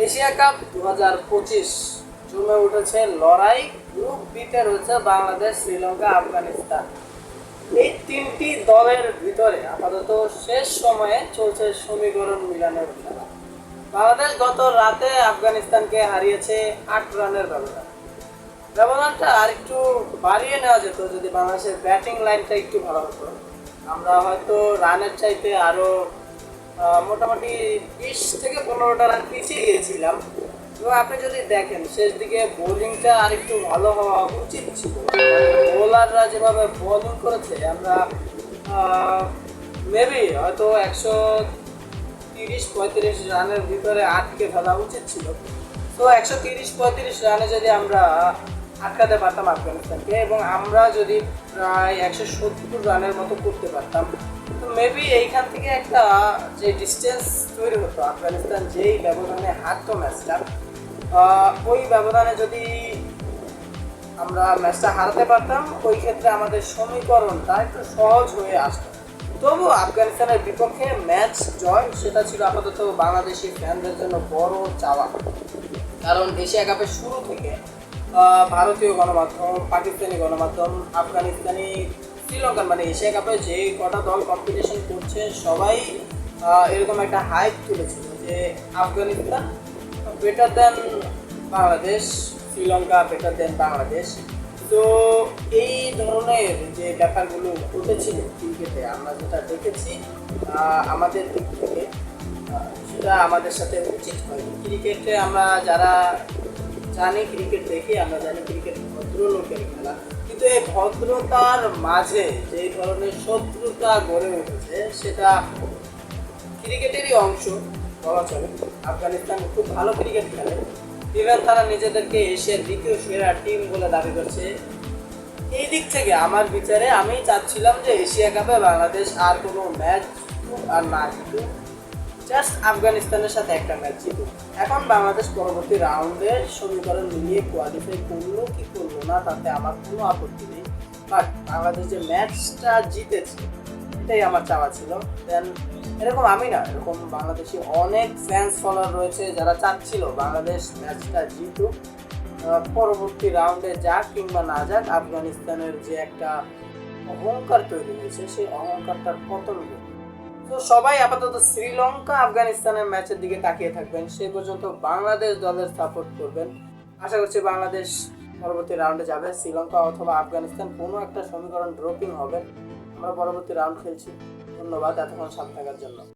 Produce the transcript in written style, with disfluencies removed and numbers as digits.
Asia cup 2025 জমে উঠেছে লড়াই। গ্রুপ বিতে রয়েছে বাংলাদেশ, শ্রীলঙ্কা, আফগানিস্তান। এই তিনটি দলের ভিতরে আপাতত শেষ সময়ে চলছে সমীকরণ মিলানোর খেলা। বাংলাদেশ গত রাতে আফগানিস্তানকে হারিয়েছে 8 রানের ব্যবধান। ব্যবধানটা আর একটু বাড়িয়ে নেওয়া যেত যদি বাংলাদেশের ব্যাটিং লাইনটা একটু ভালো হতো। আমরা হয়তো রানের চাইতে আরও মোটামুটি 20 থেকে 15টা রান পিছিয়ে গিয়েছিলাম। এবং আপনি যদি দেখেন শেষ দিকে বোলিংটা আর একটু ভালো হওয়া উচিত ছিল। বোলাররা যেভাবে বোলিং করেছে আমরা মেবি হয়তো 130-35 রানের ভিতরে আটকে ফেলা উচিত ছিল। তো 130-35 রানে যদি আমরা আটকাতে পারতাম আফগানিস্তানকে, এবং আমরা যদি প্রায় 170 রানের মতো করতে পারতাম, তো মেবি এইখান থেকে একটা যে ডিস্টেন্স তৈরি হতো, আফগানিস্তান যেই ব্যবধানে হারতো ম্যাচটা, ওই ব্যবধানে যদি আমরা ম্যাচটা হারাতে পারতাম, ওই ক্ষেত্রে আমাদের সমীকরণটা একটু সহজ হয়ে আসতো। তবু আফগানিস্তানের বিপক্ষে ম্যাচ জয় সেটা ছিল আপাতত বাংলাদেশি ফ্যানদের জন্য বড় চাওয়া। কারণ এশিয়া কাপের শুরু থেকে ভারতীয় গণমাধ্যম, পাকিস্তানি গণমাধ্যম, আফগানিস্তানি, শ্রীলঙ্কান, মানে এশিয়া কাপে যে কটা দল কম্পিটিশন করছে সবাই এরকম একটা হাইপ তুলেছিল যে আফগানিস্তান বেটার দেন বাংলাদেশ, শ্রীলঙ্কা বেটার দেন বাংলাদেশ। তো এই ধরনের যে ব্যাপারগুলো ঘটেছিল ক্রিকেটে, আমরা যেটা দেখেছি আমাদের দিক থেকে, সেটা আমাদের সাথে উচিত হয়নি। ক্রিকেটে আমরা যারা জানি, ক্রিকেট দেখি, আমরা জানি ক্রিকেট ভদ্রলোকের খেলা, কিন্তু এই ভদ্রতার মাঝে যে ধরনের শত্রুতা গড়ে উঠেছে সেটা ক্রিকেটেরই অংশ বলা চলে। আফগানিস্তান খুব ভালো ক্রিকেট খেলে, ইভেন তারা নিজেদেরকে এশিয়ার দ্বিতীয় সেরা টিম বলে দাবি করছে। এই দিক থেকে আমার বিচারে আমি চাচ্ছিলাম যে এশিয়া কাপে বাংলাদেশ আর কোনো ম্যাচ আর না জিতুক, জাস্ট আফগানিস্তানের সাথে একটা ম্যাচ জিতুক। এখন বাংলাদেশ পরবর্তী রাউন্ডের সমীকরণ মিলিয়ে কোয়ালিফাই করলো কি করলো না তাতে আমার কোনো আপত্তি নেই, বাট বাংলাদেশ যে ম্যাচটা জিতেছে এটাই আমার চাওয়া ছিল। দেন এরকম আমি না, এরকম বাংলাদেশি অনেক ফ্যান্স ফলোয়ার রয়েছে যারা চাচ্ছিল বাংলাদেশ ম্যাচটা জিতুক, পরবর্তী রাউন্ডে যাক কিংবা না যাক, আফগানিস্তানের যে একটা অহংকার তৈরি হয়েছে সেই অহংকারটার পতন হোক। তো সবাই আপাতত শ্রীলঙ্কা আফগানিস্তানের ম্যাচের দিকে তাকিয়ে থাকবেন, সেই পর্যন্ত বাংলাদেশ দলের সাপোর্ট করবেন। আশা করছি বাংলাদেশ পরবর্তী রাউন্ডে যাবে, শ্রীলঙ্কা অথবা আফগানিস্তান কোনো একটা সমীকরণ ড্রপিং হবে। আমরা পরবর্তী রাউন্ড খেলছি। ধন্যবাদ এতক্ষণ সাথে থাকার জন্য।